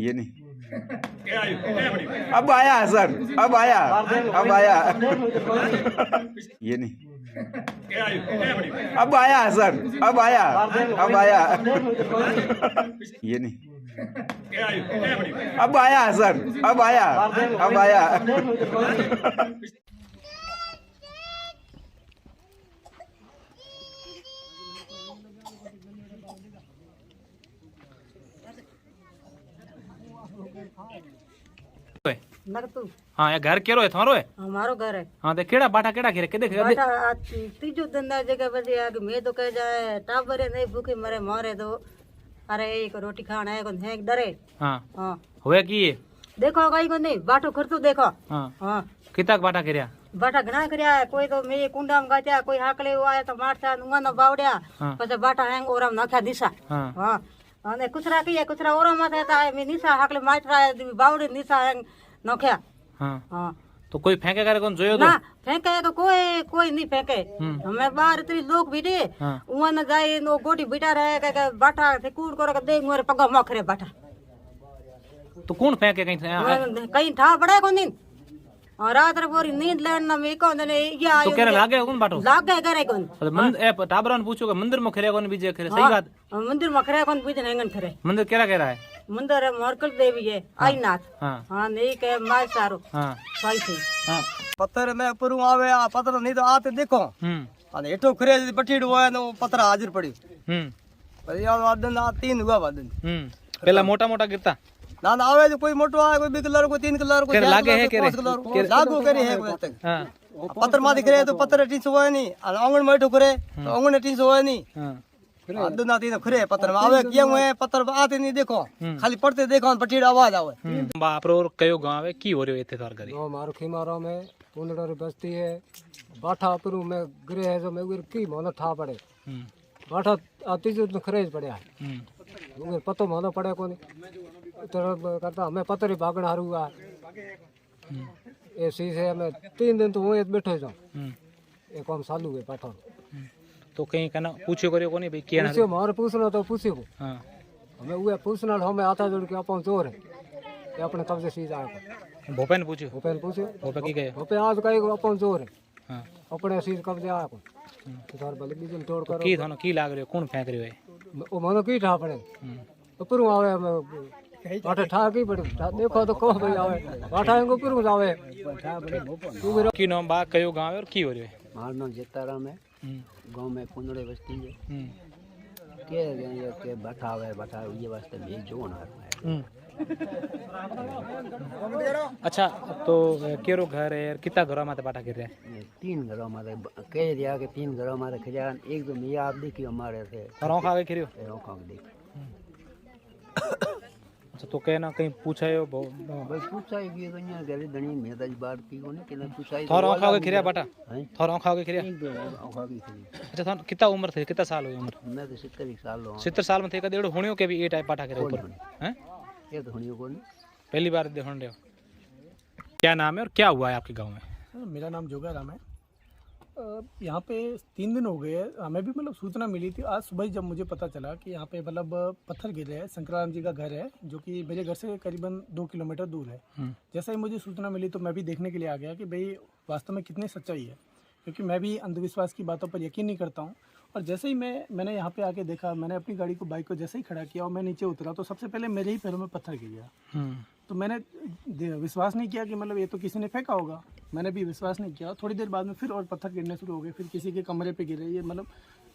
ये नहीं, अब आया सर, अब आया, अब आया, ये नहीं, अब आया सर, अब आया, अब आया, ये नहीं, अब आया सर, अब आया, अब आया। हाँ ये घर केरो है थारो है हमारो घर है। हाँ ते केड़ा बाटा केड़ा घेरे के देख बाटा तीजो धंधा जगह बजे आगे मैं तो कह जाए टाबरे नहीं भूखे मरे मारे तो अरे एक रोटी खाना है कौन है डरे। हाँ हाँ होया की ये देखो कहीं को नहीं बाटो खर्चो देखो। हाँ हाँ किताक बाटा करया बाटा घना करया है कोई तो मैं कुंडा में गाचा कोई हाकले आया तो मारता नुआ न बावड़िया हाँ। પછી बाटा हैंग ओरम नाख्या दिशा। हाँ हाँ અને કુતરા કીએ કુતરા ઓરમ માં થતા है मैं निशा हाकले मारता है बावड़े निशा हैंग नाख्या। हाँ हाँ तो कोई फेंके करे कौन जोयो तो ना फेंके तो कोई कोई नहीं फेंके। हमें बाहर इतनी लोग भी दे हाँ। वहां न जाए नो गोटी बिटा रहे के बाटा थे कूड़ कर दे मोरे पगा मखरे बाटा तो कौन फेंके कहीं कहीं ठा पड़े को नींद और रात रे पूरी नींद लेन न में को ने या तो कह लागे कौन बाटो लागे करे कोन तो मंदिर ए टाबरन पूछो कि मंदिर में खरे कौन बीजे खरे सही बात मंदिर मखरे कोन बीजे नेंगन खरे मंदिर केरा केरा है मंदिर है मोरकल देवी है आईनाथ। हाँ हां नहीं के माय सारो हाँ सही थी। हाँ पत्थर में ऊपर आवे आ पत्थर नहीं तो आते देखो अने एटो खरे बटीड़ होए नो पत्थर हाजिर पड़ी पर यार वादन आ 3 हुआ वादन पहला मोटा मोटा गिरता ना ना आवे तो कोई मोटो आवे कोई 2 कलर को 3 कलर को केरे लागे है केरे लागू करे है कोई तक हाँ पत्थर मा दिख रहे तो पत्थर 300 होए नहीं अने आंगन में एटो करे तो आंगन 300 होए नहीं हाँ वादन आती तो खरे पत्थर में आवे किया हुए पत्थर आते नहीं देखो खाली पड़ते देखो बटीड़ आवाज आवे बाप रो कयो गांव है की हो रयो एथे तार करी गाँव मारो खीमारा में पुंदड़ा बस्ती है बाठा पर में गिरे है जो मैं उगर की मोनो ठा पड़े बाठा आती जो खरेज पड़या उगर पतो मोनो पड़े कोनी तरह करता हमें पत्थर ही भागण हारू हुआ ऐसी से हमें 3 दिन तो वो बैठे जो एक हम चालू है बाठा तो कहीं कना पूछो करियो कोनी भाई केना पूछो मारे पूछना तो पूछो हाँ हमें वो पूछना हमें आता जोड़ के अपन जोर है ये अपने कब्जे सीज आया भोपन पूछो भोपेन पूछो भोपे की गए भोपे आज कई अपन जोर है हाँ अपने सीज कब्जे आया को तो तार बलि बीजन तोड़ कर की थानो की लाग रयो कौन फेंक रयो है ओ मनो की ठा पड़े ऊपर आवे बाटा ठा की पड़े देखो तो को भाई आवे बाटा को ऊपर आवे की नाम बा कयो गांव है और की हो रयो है मारो नाम जेताराम है गांव में पुंदड़े बस्ती है के बाठा ये वास्ते भेज जो ना अच्छा तो केरो घर है और कितना घरों में बाटा गिर रहा है 3 घरों मारे कह दिया कि 3 घरों मारे खजा एक तो मैं आप देखियो हमारे थे और खा के खिरियो औखा देख अच्छा तो कहना कहीं पूछायो बस पूछाई कि तो यहाँ गली धनी मैं तो बात की कोने कि ना पूछाई थोड़ा खा के खिरिया बाटा हैं थोड़ा खा के खिरिया एक दो औखा की थी अच्छा थान कितना उम्र थे कितना साल हुई उम्र मैं तो 70 साल हो 70 साल में थे कदे होणियो के भी ए टाइप बाटा करे ऊपर हैं ये तो होनी कोने पहली बार देखण रहे हो क्या नाम है और क्या हुआ है आपके गांव में मेरा नाम जोगाराम है। यहाँ पे 3 दिन हो गए हमें भी मतलब सूचना मिली थी आज सुबह जब मुझे पता चला कि यहाँ पे मतलब पत्थर गिर रहे हैं। शंकराराम जी का घर है जो कि मेरे घर से करीबन 2 किलोमीटर दूर है। जैसे ही मुझे सूचना मिली तो मैं भी देखने के लिए आ गया कि भाई वास्तव में कितनी सच्चाई है, क्योंकि मैं भी अंधविश्वास की बातों पर यकीन नहीं करता हूँ। और जैसे ही मैंने यहाँ पे आके देखा, मैंने अपनी गाड़ी को बाइक को जैसे ही खड़ा किया और मैं नीचे उतरा तो सबसे पहले मेरे ही पैरों में पत्थर गिर गया। तो मैंने विश्वास नहीं किया कि मतलब ये तो किसी ने फेंका होगा, मैंने भी विश्वास नहीं किया। थोड़ी देर बाद में फिर और पत्थर गिरने शुरू हो गए, फिर किसी के कमरे पे गिरे। ये मतलब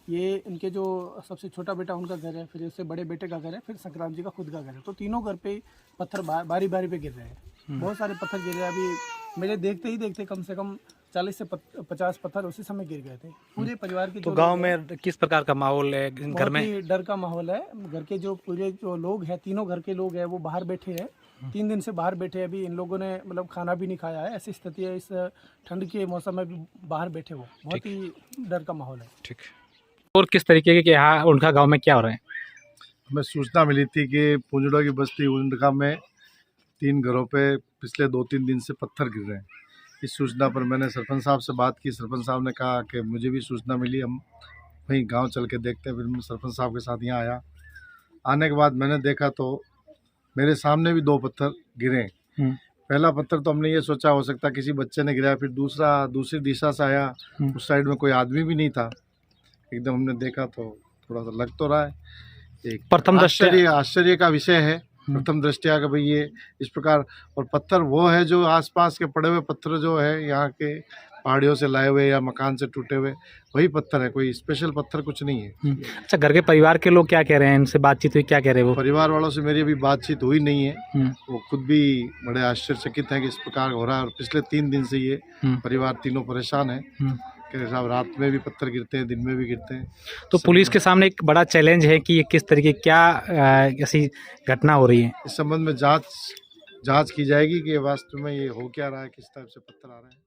ये इनके जो सबसे छोटा बेटा उनका घर है, फिर उससे बड़े बेटे का घर है, फिर संक्रांत जी का खुद का घर है। तो तीनों घर पे पत्थर बारी बारी पे गिर रहे हैं। बहुत सारे पत्थर गिर रहे हैं। अभी मेरे देखते ही देखते कम से कम 40 से 50 पत्थर उसी समय गिर गए थे पूरे परिवार के। तो गांव में किस प्रकार का माहौल है घर में? डर का माहौल है। घर के जो पूरे जो लोग हैं, तीनों घर के लोग हैं वो बाहर बैठे हैं। 3 दिन से बाहर बैठे हैं। अभी इन लोगों ने मतलब खाना भी नहीं खाया है। ऐसी स्थिति है, इस ठंड के मौसम में भी बाहर बैठे हो। बहुत ही डर का माहौल है। ठीक। और किस तरीके के यहाँ उनका गाँव में क्या हो रहा है? हमें सूचना मिली थी कि पुंजड़ा की बस्ती उनका में 3 घरों पे पिछले 2-3 दिन से पत्थर गिर रहे हैं। इस सूचना पर मैंने सरपंच साहब से बात की। सरपंच साहब ने कहा कि मुझे भी सूचना मिली, हम वहीं गांव चल के देखते हैं। फिर मैं सरपंच साहब के साथ यहाँ आया। आने के बाद मैंने देखा तो मेरे सामने भी 2 पत्थर गिरे। पहला पत्थर तो हमने ये सोचा हो सकता किसी बच्चे ने गिराया, फिर दूसरी दिशा से आया, उस साइड में कोई आदमी भी नहीं था। एकदम हमने देखा तो थोड़ा सा लग तो रहा है, एक प्रथम आश्चर्य का विषय है प्रथम दृष्टया का भाई ये इस प्रकार। और पत्थर वो है जो आसपास के पड़े हुए पत्थर जो है यहाँ के पहाड़ियों से लाए हुए या मकान से टूटे हुए वही पत्थर है, कोई स्पेशल पत्थर कुछ नहीं है। अच्छा, घर के परिवार के लोग क्या कह रहे हैं? इनसे बातचीत हुई, क्या कह रहे हैं वो? परिवार वालों से मेरी अभी बातचीत हुई नहीं है। वो खुद भी बड़े आश्चर्यचकित हैं कि इस प्रकार हो रहा है। और पिछले 3 दिन से ये परिवार तीनों परेशान है कि साहब रात में भी पत्थर गिरते हैं, दिन में भी गिरते हैं। तो पुलिस के सामने एक बड़ा चैलेंज है कि ये किस तरीके क्या ऐसी घटना हो रही है। इस संबंध में जांच की जाएगी कि वास्तव में ये हो क्या रहा है, किस टाइप से पत्थर आ रहे हैं।